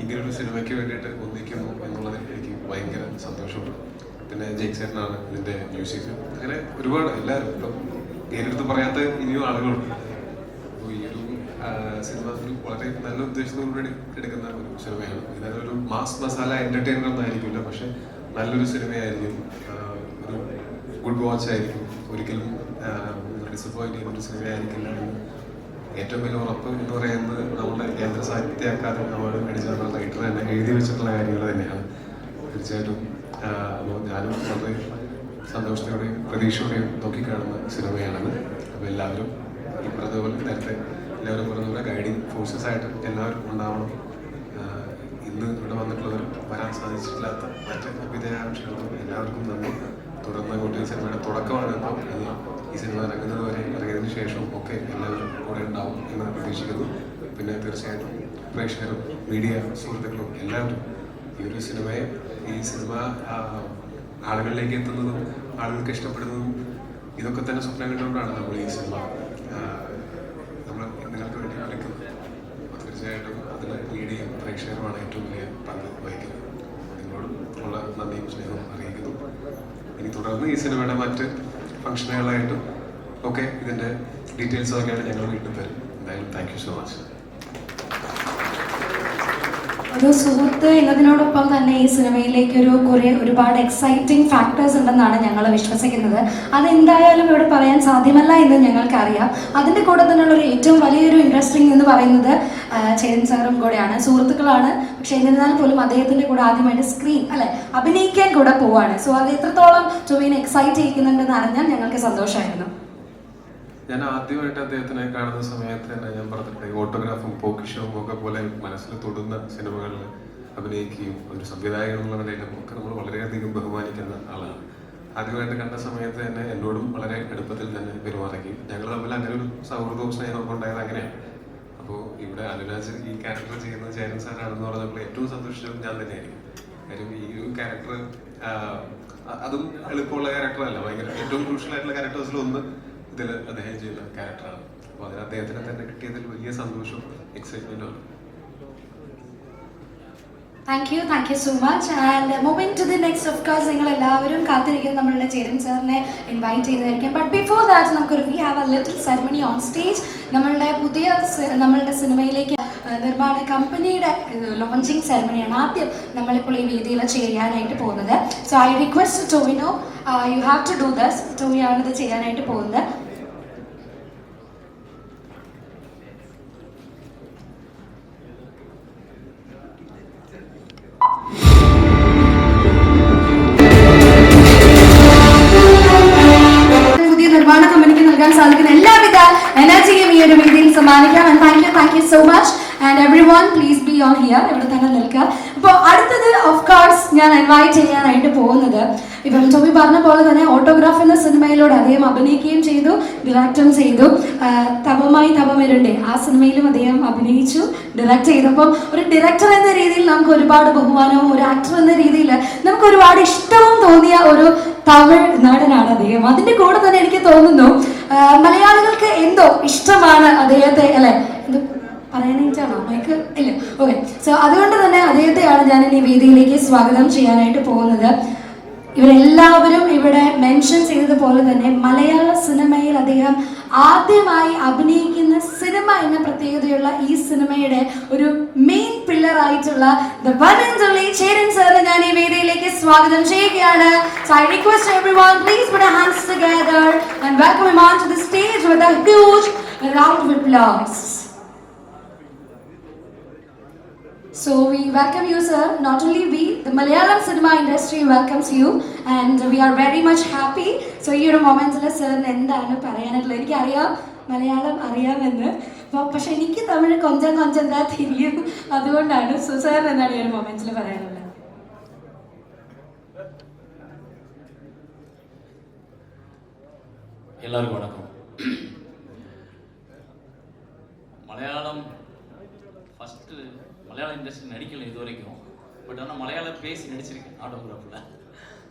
ഇങ്ങനൊരു സിനിമയ്ക്ക് വേണ്ടിയിട്ട് ഒന്നിക്കുന്നു എന്നുള്ളതിൽ എനിക്ക് ഭയങ്കര സന്തോഷമുണ്ട്. പിന്നെ ജെയ്സേട്ടനാണ് ഇതിന്റെ മ്യൂസിക്. അങ്ങനെ ഒരുപാട് എല്ലാവരും ഇപ്പം നേരിട്ട് പറയാത്ത ഇനിയും ആളുകളുണ്ട്. അപ്പോൾ ഈ ഒരു സിനിമ വളരെ നല്ല ഉദ്ദേശത്തോടുകൂടി എടുക്കുന്ന ഒരു സിനിമയാണ്. ഇതിനൊരു മാസ് മസാല എന്റർടൈനർ ഒന്നും ആയിരിക്കില്ല, പക്ഷെ നല്ലൊരു സിനിമയായിരിക്കും. ഒരു ഗുഡ് വാച്ച് ആയിരിക്കും. ഒരിക്കലും ഡിസപ്പോയിന്റ് ചെയ്യുന്ന ഒരു സിനിമയായിരിക്കില്ല. ഏറ്റവും വലിയ ഉറപ്പ് എന്ന് പറയുന്നത് നമ്മുടെ കേന്ദ്ര സാഹിത്യ അക്കാദമി അവാർഡ് മേടിച്ച നമ്മുടെ റൈറ്റർ തന്നെ എഴുതി വെച്ചിട്ടുള്ള കാര്യങ്ങൾ തന്നെയാണ്. തീർച്ചയായിട്ടും ഞാനും വളരെ സന്തോഷത്തോടെയും പ്രതീക്ഷയോടെയും നോക്കിക്കാണുന്ന സിനിമയാണത്. അപ്പോൾ എല്ലാവരും ഈ പറഞ്ഞതുപോലെ നേരത്തെ എല്ലാവരും പറഞ്ഞതുപോലെ ഗൈഡിങ് ഫോഴ്സസ് ആയിട്ട് എല്ലാവരും ഉണ്ടാവണം. ഇന്ന് ഇവിടെ വന്നിട്ടുള്ളവർ വരാൻ സാധിച്ചിട്ടില്ലാത്ത മറ്റ് വിദ്യാകാംക്ഷികൾക്കും എല്ലാവർക്കും നന്ദി. തുടർന്ന് അങ്ങോട്ട് ഈ സിനിമയുടെ തുടക്കമാണ്. അപ്പോൾ ഈ സിനിമ ഇറങ്ങുന്നത് വരെ ഇറങ്ങിയതിന് ശേഷവും ഒക്കെ എല്ലാവരും കൂടെ ഉണ്ടാവും എന്ന് പ്രതീക്ഷിക്കുന്നു. പിന്നെ തീർച്ചയായിട്ടും പ്രേക്ഷകരും മീഡിയ സുഹൃത്തുക്കളും എല്ലാവരും ഈ ഒരു സിനിമയെ ഈ സിനിമ ആളുകളിലേക്ക് എത്തുന്നതും ആളുകൾക്ക് ഇഷ്ടപ്പെടുന്നതും ഇതൊക്കെ തന്നെ സ്വപ്നം കണ്ടുകൊണ്ടാണ് നമ്മൾ ഈ സിനിമ നമ്മൾ നിങ്ങൾക്ക് വേണ്ടി വിളിക്കുന്നത്. അപ്പോൾ തീർച്ചയായിട്ടും അതിൽ മീഡിയയും പ്രേക്ഷകരുമാണ് ഏറ്റവും വലിയ പങ്ക് വഹിക്കുന്നത്. നിങ്ങളോടും ഉള്ള നന്ദിയും സ്നേഹവും അറിയിക്കുന്നു. ഇനി തുടർന്ന് ഈ സിനിമയുടെ മറ്റ് ഫംഗ്ഷനുകളായിട്ടും ഒക്കെ ഇതിൻ്റെ ഡീറ്റെയിൽസ് ഒക്കെയാണ് ഞങ്ങൾ വീണ്ടും തരും. എന്തായാലും താങ്ക് യു സോ മച്ച്. ഒരു സുഹൃത്ത് എന്നതിനോടൊപ്പം തന്നെ ഈ സിനിമയിലേക്ക് ഒരുപാട് എക്സൈറ്റിംഗ് ഫാക്ടേഴ്സ് ഉണ്ടെന്നാണ് ഞങ്ങൾ വിശ്വസിക്കുന്നത്. അതെന്തായാലും ഇവിടെ പറയാൻ സാധ്യമല്ല എന്ന് ഞങ്ങൾക്കറിയാം. അതിൻ്റെ കൂടെ തന്നെയുള്ള ഒരു ഏറ്റവും വലിയൊരു ഇൻട്രസ്റ്റിംഗ് എന്ന് പറയുന്നത് ചേരൻ സാറും കൂടെയാണ്. സുഹൃത്തുക്കളാണ്, പക്ഷെ എന്നിരുന്നാൽ പോലും അദ്ദേഹത്തിൻ്റെ കൂടെ ആദ്യമായിട്ട് അഭിനയിക്കാൻ കൂടെ പോവാണ്. സോ അത് എത്രത്തോളം ടൊവിനെ എക്സൈറ്റ് ചെയ്യിക്കുന്നുണ്ടെന്ന് അറിഞ്ഞാൽ ഞങ്ങൾക്ക് സന്തോഷമായിരുന്നു. ഞാൻ ആദ്യമായിട്ട് അദ്ദേഹത്തിനെ കാണുന്ന സമയത്ത് തന്നെ ഞാൻ പറഞ്ഞിട്ടുണ്ട്, ഓട്ടോഗ്രാഫും പോക്കിഷവും ഒക്കെ പോലെ മനസ്സിൽ തൊടുന്ന സിനിമകളിൽ അഭിനയിക്കുകയും ഒരു സംവിധായകൻ എന്നുള്ള നിലയിലും ഒക്കെ നമ്മൾ വളരെയധികം ബഹുമാനിക്കുന്ന ആളാണ്. ആദ്യമായിട്ട് കണ്ട സമയത്ത് തന്നെ എന്നോടും വളരെ അടുപ്പത്തിൽ തന്നെ പെരുമാറുകയും ഞങ്ങൾ തമ്മിൽ അങ്ങനെ ഒരു സൗഹൃദവും സ്നേഹവും ഉണ്ടായത് അങ്ങനെയാണ്. അപ്പോൾ ഇവിടെ അനുരാജ് ഈ ക്യാരക്ടർ ചെയ്യുന്നത് ചേരൻ സാറാണെന്ന് പറഞ്ഞപ്പോൾ ഏറ്റവും സന്തോഷിച്ചതും ഞാൻ തന്നെയായിരിക്കും. കാര്യം ഈ ഒരു ക്യാരക്ടർ അതും എളുപ്പമുള്ള ക്യാരക്ടറല്ല, ഭയങ്കര ഏറ്റവും ക്രൂഷ്യൽ ആയിട്ടുള്ള ക്യാരക്ടേഴ്സിൽ ഒന്ന് ഇതിൽ അദ്ദേഹം ചെയ്യുന്ന ക്യാരക്ടറാണ്. അപ്പോൾ അതിന് അദ്ദേഹത്തിന് തന്നെ കിട്ടിയതിൽ വലിയ സന്തോഷവും എക്സൈറ്റ്മെന്റും ആണ്. Thank you so much. And moving to the next, of course നിങ്ങൾ എല്ലാവരും കാത്തിരിക്കുന്നത് നമ്മളുടെ ചേരൻ സാറിനെ ഇൻവൈറ്റ് ചെയ്തായിരിക്കും. But before that we have a little ceremony on stage. നമ്മളുടെ സിനിമയിലേക്ക് നിർമ്മാണ കമ്പനിയുടെ ലോഞ്ചിങ് സെറമണിയാണ് ആദ്യം നമ്മളിപ്പോൾ ഈ വേദിയിൽ ചെയ്യാനായിട്ട് പോകുന്നത്. So I request Tovino, you have to do this. ടൊവിയാണ് ഇത് ചെയ്യാനായിട്ട് പോകുന്നത്. നിർമ്മാണ കമ്പനിക്ക് നൽകാൻ സാധിക്കുന്ന എല്ലാവിധ എനർജിയും ഈ ഒരു വേദിയിൽ സമ്മാനിക്കാം. Thank you so much. And everyone please be on here, ഇവിടെ തന്നെ നിൽക്കുക. അപ്പോൾ അടുത്തത് ഓഫ് കോഴ്സ് ഞാൻ ഇൻവൈറ്റ് ചെയ്യാനായിട്ട് പോകുന്നത്, ഇപ്പം ടോമി പറഞ്ഞ പോലെ തന്നെ ഓട്ടോഗ്രാഫ് എന്ന സിനിമയിലൂടെ അദ്ദേഹം അഭിനയിക്കുകയും ചെയ്തു, ഡയറക്റ്റും ചെയ്തു. തപമായി തപമിരണ്ടേ ആ സിനിമയിലും അദ്ദേഹം അഭിനയിച്ചു, ഡയറക്റ്റ് ചെയ്തു. അപ്പം ഒരു ഡയറക്ടർ എന്ന രീതിയിൽ നമുക്ക് ഒരുപാട് ബഹുമാനവും, ഒരു ആക്ടർ എന്ന രീതിയിൽ നമുക്ക് ഒരുപാട് ഇഷ്ടവും തോന്നിയ ഒരു തമിഴ് നടനാണ് അദ്ദേഹം. അതിൻ്റെ കൂടെ തന്നെ എനിക്ക് തോന്നുന്നു മലയാളികൾക്ക് എന്തോ ഇഷ്ടമാണ് അദ്ദേഹത്തെ, അല്ലെ? പറയാനായിട്ടാണോ മൈക്ക്? ഇല്ല, ഓക്കെ. സോ അതുകൊണ്ട് തന്നെ അദ്ദേഹത്തെയാണ് ഞാൻ ഈ വേദിയിലേക്ക് സ്വാഗതം ചെയ്യാനായിട്ട് പോകുന്നത്. ഇവരെല്ലാവരും ഇവിടെ മെൻഷൻ ചെയ്തതുപോലെ തന്നെ മലയാള സിനിമയിൽ അദ്ദേഹം ആദ്യമായി അഭിനയിക്കുന്ന സിനിമ എന്ന പ്രത്യേകതയുള്ള ഈ സിനിമയുടെ ഒരു മെയിൻ പില്ലർ ആയിട്ടുള്ള the one and only Cheran സാറിനെ ഞാൻ ഈ വേദിയിലേക്ക് സ്വാഗതം ചെയ്യുകയാണ്. So I request everyone, please put your hands together and welcome him onto the stage with a huge round of applause. So we welcome you, sir. Not only we, the Malayalam cinema industry welcomes you, and we are very much happy. So ഈ ഒരു മൊമെന്റ്സിൽ സാറിന് എന്താണ് പറയാനുള്ളത്? എനിക്കറിയാം മലയാളം അറിയാമെന്ന്, പക്ഷെ എനിക്ക് തമിഴ് കൊഞ്ചം എന്താ തിരിയും, അതുകൊണ്ടാണ്. സോ സാറിന് എന്താണ് ഈ ഒരു മൊമെന്റ്സിൽ പറയാനുള്ളത്? எல்லாருக்கும் வணக்கம். மலையாள இண்டஸ்ட்ரி நடிக்கல இது வரைக்கும், பட் ஆனால் மலையாளம் பேசி நடிச்சிருக்கேன் ஆட்டோகிராஃபில்.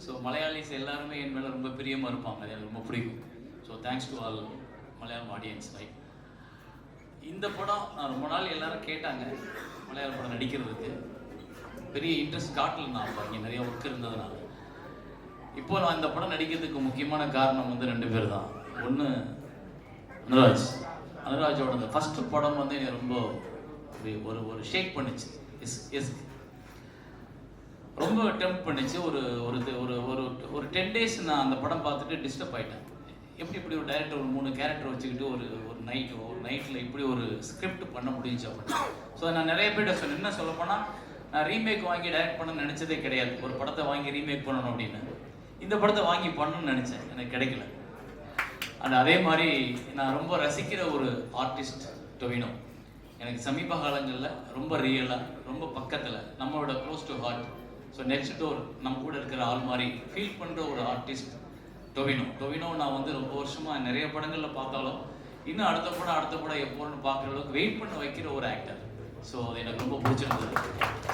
ஸோ மலையாளிஸ் எல்லாருமே என் மேலே ரொம்ப பிரியமாக இருப்பாங்க, அது எனக்கு ரொம்ப பிடிக்கும். So thanks to all Malayalam audience. Right, இந்த படம் நான் ரொம்ப நாள் எல்லாரும் கேட்டாங்க மலையாள படம் நடிக்கிறதுக்கு, பெரிய இன்ட்ரெஸ்ட் காட்டல. நான் அப்போ இங்கே நிறைய ஒர்க் இருந்ததுனால இப்போ நான் இந்த படம் நடிக்கிறதுக்கு முக்கியமான காரணம் வந்து 2 பேர் தான். ஒன்று அனுராஜோட அந்த ஃபர்ஸ்ட் படம் வந்து என்னை ரொம்ப ஒரு ஷேக் பண்ணிச்சு, ரொம்ப டெம்ப் பண்ணிச்சு. ஒரு ஒரு ஒரு ஒரு 10 days நான் அந்த படம் பார்த்துட்டு டிஸ்டர்ப் ஆகிட்டேன். இப்படி ஒரு டைரக்டர் ஒரு 3 கேரக்டர் வச்சுக்கிட்டு ஒரு நைட்டில் இப்படி ஒரு ஸ்கிரிப்ட் பண்ண முடிஞ்சு அப்படின்னு. ஸோ நான் நிறைய பேர்ட்ட சொன்னேன், என்ன சொல்ல போனால் நான் ரீமேக் வாங்கி டைரக்ட் பண்ண நினச்சதே கிடையாது. ஒரு படத்தை வாங்கி ரீமேக் பண்ணணும் அப்படின்னு, இந்த படத்தை வாங்கி பண்ணணும்னு நினச்சேன், எனக்கு கிடைக்கல. அண்ட் அதே மாதிரி நான் ரொம்ப ரசிக்கிற ஒரு ஆர்டிஸ்ட் டொவினோ. எனக்கு சமீப காலங்களில் ரொம்ப ரியலாக, ரொம்ப பக்கத்தில், நம்மளோட close to heart, so next door நம்ம கூட இருக்கிற ஆள் மாதிரி ஃபீல் பண்ணுற ஒரு ஆர்டிஸ்ட் டொவினோ. நான் வந்து ரொம்ப வருஷமாக நிறைய படங்களில் பார்த்தாலும் இன்னும் அடுத்த படம் எப்போன்னு பார்க்குற அளவுக்கு வெயிட் பண்ண வைக்கிற ஒரு ஆக்டர். ஸோ அது எனக்கு ரொம்ப பிடிச்சிருந்தது.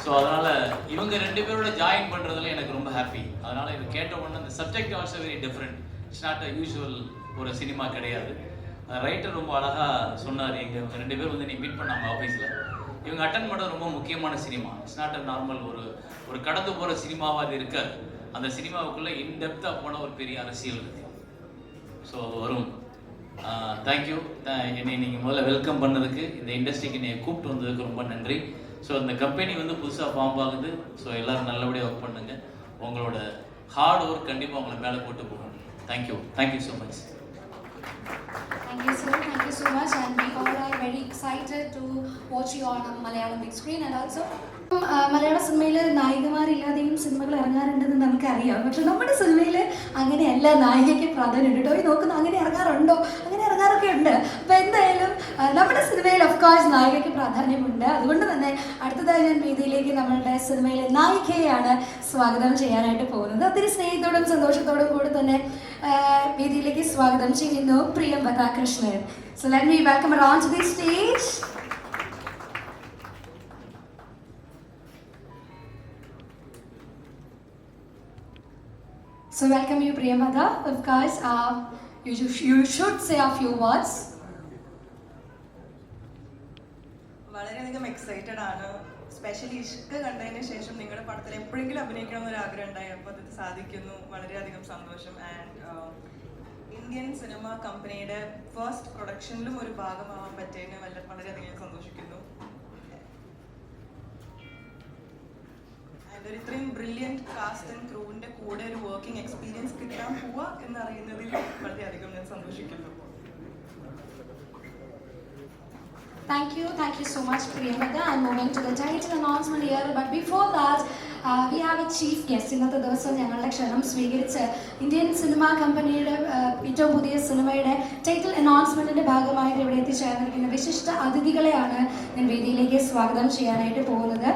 ஸோ அதனால் இவங்க 2 பேரோட ஜாயின் பண்ணுறதுல எனக்கு ரொம்ப ஹாப்பி. அதனால் இது கேட்ட உடனே அந்த subject also very different. It's not a usual ஒரு சினிமா கிடையாது. ரைட்டர் ரொம்ப அழகாக சொன்னார், எங்கள் 2 பேர் வந்து நீ மீட் பண்ணாங்க ஆஃபீஸில், இவங்க அட்டன் பண்ண ரொம்ப முக்கியமான cinema. It's not a normal ஒரு கடந்து போகிற சினிமாவாக அது இருக்காது. அந்த சினிமாவுக்குள்ளே இன்டெப்த்தாக போன ஒரு பெரிய அரசியல் இருக்குது. ஸோ வரும். தேங்க்யூ. என்னை நீங்கள் முதல்ல வெல்கம் பண்ணதுக்கு, இந்த இண்டஸ்ட்ரிக்கு என்னை கூப்பிட்டு வந்ததுக்கு ரொம்ப நன்றி. ஸோ இந்த கம்பெனி வந்து புதுசாக ஃபார்ம் ஆகுது. ஸோ எல்லோரும் நல்லபடியாக ஒர்க் பண்ணுங்க. உங்களோட ஹார்ட் ஒர்க் கண்டிப்பாக உங்களை மேலே போட்டு போகும். Thank you so much. Thank you, sir. Thank you so much. And we all are very excited to watch you on Malayalam big screen and also മലയാള സിനിമയിൽ നായികമാരില്ലാതെയും സിനിമകൾ ഇറങ്ങാറുണ്ടെന്ന് നമുക്കറിയാം. പക്ഷെ നമ്മുടെ സിനിമയിൽ അങ്ങനെയല്ല, നായികയ്ക്ക് പ്രാധാന്യം ഉണ്ട്. ഈ നോക്കുന്ന അങ്ങനെ ഇറങ്ങാറുണ്ടോ? അങ്ങനെ ഇറങ്ങാറൊക്കെ ഉണ്ട്. അപ്പോൾ എന്തായാലും നമ്മുടെ സിനിമയിൽ ഓഫ് കോഴ്സ് നായികയ്ക്ക് പ്രാധാന്യമുണ്ട്. അതുകൊണ്ട് തന്നെ അടുത്തതായി ഞാൻ വേദിയിലേക്ക് നമ്മളുടെ സിനിമയിലെ നായികയെയാണ് സ്വാഗതം ചെയ്യാനായിട്ട് പോകുന്നത്. ഒത്തിരി സ്നേഹത്തോടും സന്തോഷത്തോടും കൂടി തന്നെ വേദിയിലേക്ക് സ്വാഗതം ചെയ്യുന്നു Priyamvada Krishnan. So let me welcome her onto the stage. So welcome you Priyamvada. Of course, you should say a few words. വളരെയധികം എക്സൈറ്റഡ് ആണ്. സ്പെഷ്യലി ഇഷ്ക കണ്ടതിന് ശേഷം നിങ്ങളുടെ പടത്തിൽ എപ്പോഴെങ്കിലും അഭിനയിക്കണം എന്നൊരു ആഗ്രഹം ഉണ്ടായി. അപ്പോൾ അത് സാധിക്കുന്നു. വളരെയധികം സന്തോഷം. ആൻഡ് ഇന്ത്യൻ സിനിമ കമ്പനിയുടെ ഫസ്റ്റ് പ്രൊഡക്ഷനിലും ഒരു ഭാഗമാവാൻ പറ്റിയതിന് വളരെയധികം സന്തോഷിക്കുന്നു. ആൻഡ് ഒരു ഇത്രയും ബ്രില്യൻറ്റ് കാസ്റ്റ് ആൻഡ് ക്രൂവിൻ്റെ കൂടെ ഒരു വർക്കിംഗ് എക്സ്പീരിയൻസ് കിട്ടാൻ പോവുക എന്നറിയുന്നതിൽ വളരെയധികം ഞാൻ സന്തോഷിക്കുന്നു. Thank you so much Priyamvada. I'm moving to the title announcement here, but before that we have a chief guest. ഇന്നത്തെ ദിവസം ഞങ്ങളുടെ ക്ഷണം സ്വീകരിച്ച് ഇന്ത്യൻ സിനിമ കമ്പനിയുടെ ഏറ്റവും പുതിയ സിനിമയുടെ ടൈറ്റിൽ അനൗൺസ്മെന്റിന്റെ ഭാഗമായിട്ട് ഇവിടെ എത്തിച്ചേർന്നിരിക്കുന്ന വിശിഷ്ട അതിഥികളെയാണ് ഞാൻ വേദിയിലേക്ക് സ്വാഗതം ചെയ്യാനായിട്ട് പോകുന്നത്.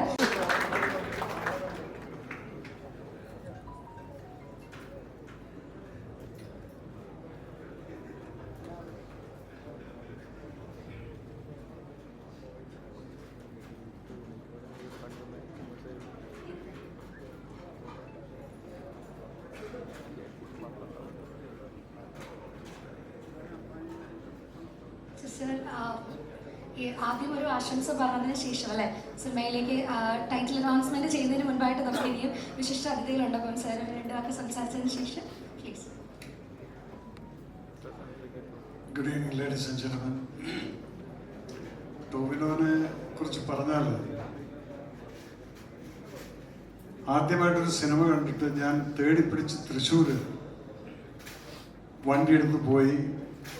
ആദ്യം ഒരു ആശംസ പറഞ്ഞതിന് ശേഷം അല്ലെ സിനിമയിലേക്ക് ടൈറ്റിൽ അനൗൺസ്മെന്റ് ചെയ്യുന്നതിന് മുൻപായിട്ട് നമുക്ക് ഇനിയും വിശിഷ്ട അതിഥികളുണ്ട്. അപ്പം സാർ രണ്ട് വാക്ക് സംസാരിച്ചതിന് ശേഷം please. Good evening ladies and gentlemen. ടോവിനോനെ കുറിച്ച് പറഞ്ഞാൽ ആദ്യമായിട്ടൊരു സിനിമ കണ്ടിട്ട് ഞാൻ തേടിപ്പിടിച്ച് തൃശ്ശൂർ വണ്ടിയെടുത്ത് പോയി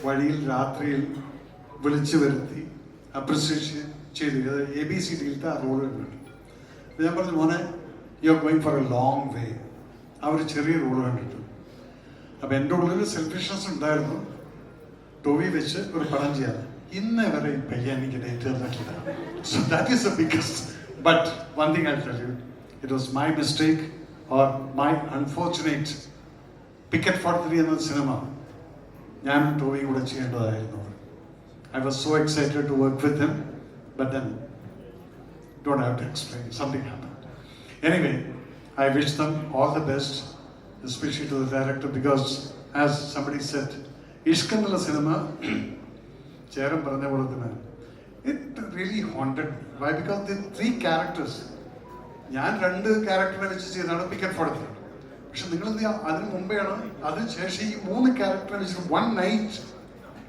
വഴിയിൽ രാത്രിയിൽ വിളിച്ചു വരുത്തി അപ്രിസിയേഷൻ ചെയ്തു. അത് ABCDയിലത്തെ ആ റോൾ കണ്ടു. ഞാൻ പറഞ്ഞു മോനെ you are going for A long way. ആ ഒരു ചെറിയ റോൾ കണ്ടിട്ട് അപ്പം എൻ്റെ ഉള്ളിൽ സെൽഫിഷ്നെസ് ഉണ്ടായിരുന്നു. ടോവി വെച്ച് ഒരു പടം ചെയ്യാൻ ഇന്നേ വരെ ഈ പയ്യൻ എനിക്ക് ഡേറ്റ് തന്നിട്ടില്ല. So that is the biggest. But one thing I tell you, it was my mistake or my unfortunate. Picket 43 എന്ന സിനിമ ഞാനും ടോവി കൂടെ ചെയ്യേണ്ടതായിരുന്നു. I was so excited to work with him, but then don't have to explain, something happened. Anyway, I wish them all the best, especially to the director, because as somebody said, Ishkanala cinema, Cheram Paranavadana, it really haunted me. Why? Because the three characters, ഞാൻ 2 ക്യാരക്ടറിനെ വെച്ച് ചെയ്താണ് picket 43. പക്ഷെ നിങ്ങൾ അതിന് മുമ്പെയാണ് അതിന് ശേഷം ഈ 3 ക്യാരക്ടറിനെ വെച്ചിട്ട് 1 night.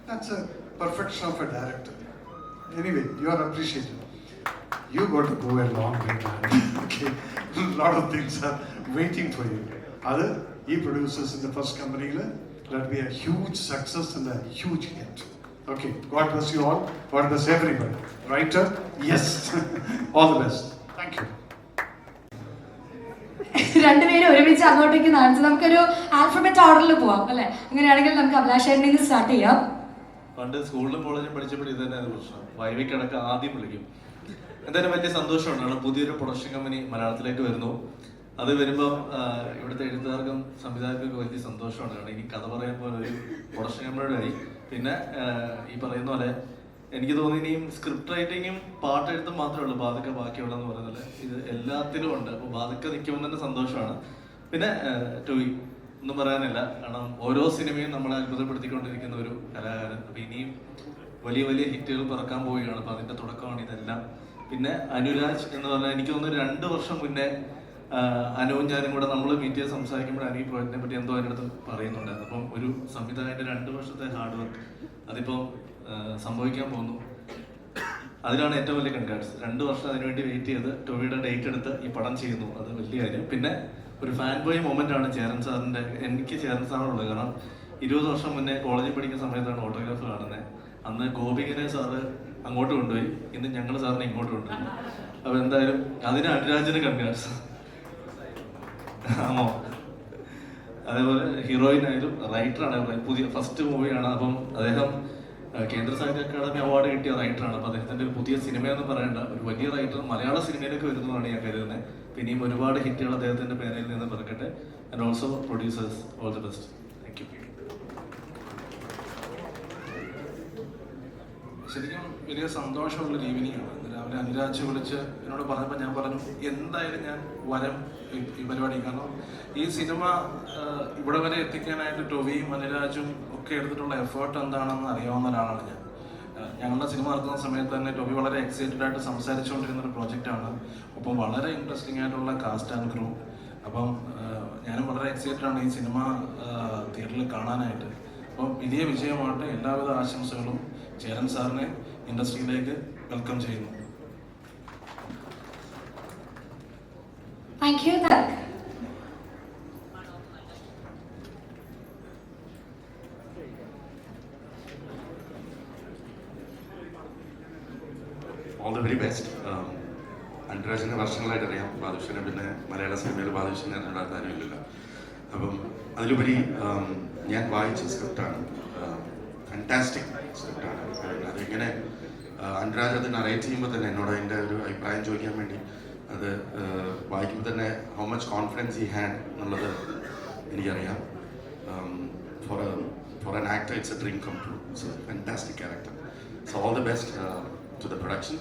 That's a perfection of a director. Anyway, you are appreciated. You got to go a long way, man. Okay, a lot of things are waiting for you. Other producers in the first company, let be a huge success and a huge hit. Okay, God bless you all. God bless everybody. Writer, yes. All the best. Thank you. രണ്ടുപേരും ഒരുമിച്ച് അങ്ങോട്ടേക്ക് കാണിച്ച് നമുക്കൊരു alphabet ഓർഡറിൽ പോവാം അല്ലെ? അങ്ങനെയാണെങ്കിൽ നമുക്ക് അഭിലാഷേട്ടനിൽ നിന്ന് സ്റ്റാർട്ട് ചെയ്യാം. പണ്ട് സ്കൂളിലും കോളേജിലും പഠിച്ചപ്പോൾ ഇത് തന്നെയാണ് പ്രശ്നം. വൈവിക്കടക്ക് ആദ്യം വിളിക്കും. എന്തായാലും വലിയ സന്തോഷമാണ്. പുതിയൊരു പ്രൊഡക്ഷൻ കമ്പനി മലയാളത്തിലേക്ക് വരുന്നു. അത് വരുമ്പോൾ ഇവിടുത്തെ എഴുത്തുകാർക്കും സംവിധായകർക്കും വലിയ സന്തോഷമാണ്. കാരണം ഇനി കഥ പറയാൻ പോലെ ഒരു പ്രൊഡക്ഷൻ കമ്പനിയുടെ പിന്നെ ഈ പറയുന്ന പോലെ എനിക്ക് തോന്നി ഇനിയും സ്ക്രിപ്റ്റ് റൈറ്റിങ്ങും പാട്ടെഴുത്തും മാത്രമേ ഉള്ളൂ ബാധക്ക ബാക്കിയുള്ളതെന്ന് പറയുന്നത്. ഇത് എല്ലാത്തിലും ഉണ്ട്. അപ്പോൾ ബാധക്ക നിൽക്കുമ്പോൾ തന്നെ സന്തോഷമാണ്. പിന്നെ ടോവി ഒന്നും പറയാനില്ല. കാരണം ഓരോ സിനിമയും നമ്മളെ അത്ഭുതപ്പെടുത്തിക്കൊണ്ടിരിക്കുന്ന ഒരു കലാകാരൻ. അപ്പോൾ ഇനിയും വലിയ വലിയ ഹിറ്റുകൾ പിറക്കാൻ പോവുകയാണ്. അപ്പോൾ അതിൻ്റെ തുടക്കമാണ് ഇതെല്ലാം. പിന്നെ അനുരാജ് എന്ന് പറഞ്ഞാൽ എനിക്ക് തോന്നുന്നു 2 വർഷം മുന്നേ അനുവും ഞാനും കൂടെ നമ്മൾ മീറ്റ് ചെയ്ത് സംസാരിക്കുമ്പോൾ ഈ പ്രോജക്റ്റിനെ പറ്റി എന്തോ അതിൻ്റെ അടുത്ത് പറയുന്നുണ്ടായിരുന്നു. അപ്പം ഒരു സംവിധായകൻ്റെ 2 വർഷത്തെ ഹാർഡ് വർക്ക് അതിപ്പം സംഭവിക്കാൻ പോകുന്നു. അതിലാണ് ഏറ്റവും വലിയ കൺഗ്രാറ്റ്സ്. 2 വർഷം അതിനുവേണ്ടി വെയിറ്റ് ചെയ്ത് ടോവിയുടെ ഡേറ്റ് എടുത്ത് ഈ പടം ചെയ്യുന്നു, അത് വലിയ കാര്യം. പിന്നെ ഒരു ഫാൻ ബോയ് മൊമെന്റ് ആണ് ചേരൻ സാറിന്റെ. എനിക്ക് ചേരൻ സാറുള്ളത് കാരണം 20 വർഷം മുന്നേ കോളേജിൽ പഠിക്കുന്ന സമയത്താണ് ഓട്ടോഗ്രാഫ് കാണുന്നത്. അന്ന് ഗോപികനെ സാറ് അങ്ങോട്ട് കൊണ്ടുപോയി, ഇന്ന് ഞങ്ങൾ സാറിനെ ഇങ്ങോട്ട് കൊണ്ടുപോയി. അപ്പൊ എന്തായാലും അതിന് അനുരാജിന് കൺഗ്രാറ്റ്സ്. ആണോ? അതേപോലെ ഹീറോയിൻ ആയാലും റൈറ്ററാണ്, പുതിയ ഫസ്റ്റ് മൂവിയാണ്. അപ്പം അദ്ദേഹം കേന്ദ്ര സാഹിത്യ അക്കാദമി അവാർഡ് കിട്ടിയ റൈറ്ററാണ്. അപ്പോൾ അദ്ദേഹത്തിൻ്റെ ഒരു പുതിയ സിനിമയെന്ന് പറയേണ്ട ഒരു വലിയ റൈറ്റർ മലയാള സിനിമയിലേക്ക് വരുന്നതാണ് ഞാൻ കരുതുന്നത്. പിന്നെയും ഒരുപാട് ഹിറ്റുകൾ അദ്ദേഹത്തിൻ്റെ പേരിൽ നിന്ന് പിറക്കട്ടെ. And also producers, all the best. Thank you. ശരിക്കും വലിയ സന്തോഷമുള്ളൊരു ഈവനിങ് ആണ്. രാവിലെ അനുരാജ് വിളിച്ച് എന്നോട് പറഞ്ഞപ്പോൾ ഞാൻ പറഞ്ഞു എന്തായാലും ഞാൻ വരം ഈ പരിപാടി. കാരണം ഈ സിനിമ ഇവിടെ വരെ എത്തിക്കാനായിട്ട് ടൊവിയും അനുരാജും ഒക്കെ എടുത്തിട്ടുള്ള എഫേർട്ട് എന്താണെന്ന് അറിയാവുന്ന ഒരാളാണ് ഞാൻ. ഞങ്ങളുടെ സിനിമ നടത്തുന്ന സമയത്ത് തന്നെ ടൊവി വളരെ എക്സൈറ്റഡ് ആയിട്ട് സംസാരിച്ചുകൊണ്ടിരുന്ന ഒരു പ്രോജക്റ്റാണ്. ഒപ്പം വളരെ ഇൻട്രസ്റ്റിംഗ് ആയിട്ടുള്ള കാസ്റ്റ് ആൻഡ് ക്രൂ. അപ്പം ഞാനും വളരെ എക്സൈറ്റഡ് ആണ് ഈ സിനിമ തിയേറ്ററിൽ കാണാനായിട്ട്. അപ്പം വലിയ വിജയമായിട്ട് എല്ലാവിധ ആശംസകളും. ചേരൻ സാറിനെ ഇൻഡസ്ട്രിയിലേക്ക് വെൽക്കം ചെയ്യുന്നു. Thank you. All the very best. അനുരാജിനെ വർഷങ്ങളായിട്ട് അറിയാം, ബാദുഷനെ പിന്നെ മലയാള സിനിമയിൽ ബാദുഷനെ അറിയാത്ത ആരുമില്ലല്ലോ. അപ്പം അതിലുപരി ഞാൻ വായിച്ച സ്ക്രിപ്റ്റാണ്, ഫാന്റാസ്റ്റിക് സ്ക്രിപ്റ്റാണ്. അതിങ്ങനെ അനുരാജ് അത് നറേറ്റ് ചെയ്യുമ്പോൾ തന്നെ എന്നോട് അതിൻ്റെ ഒരു അഭിപ്രായം ചോദിക്കാൻ വേണ്ടി അത് വായിക്കുമ്പോൾ തന്നെ how much confidence he had എന്നുള്ളത് എനിക്കറിയാം. For an actor it's a dream come true. It's a fantastic character. So all the best to the production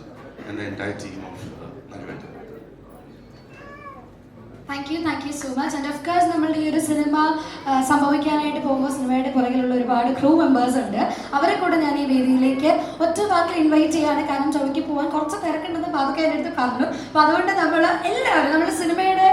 and the entire team of Narivetta. Thank you so much. And of course നമ്മളുടെ ഈ ഒരു cinema സംഭവിക്കാനായിട്ട് പോകുമ്പോൾ സിനിമയുടെ പുറകിലുള്ള ഒരുപാട് crew members ഉണ്ട്. അവരെ കൂടെ ഞാൻ ഈ വേദിയിലേക്ക് ഒറ്റ വാക്കിൽ ഇൻവൈറ്റ് ചെയ്യാണ്. കാരണം ജോലിക്ക് പോകാൻ കുറച്ച് തിരക്കുണ്ടെന്ന് പാതൊക്കെ എൻ്റെ അടുത്ത് പറഞ്ഞു. അപ്പോൾ അതുകൊണ്ട് നമ്മൾ എല്ലാവരും നമ്മുടെ സിനിമയുടെ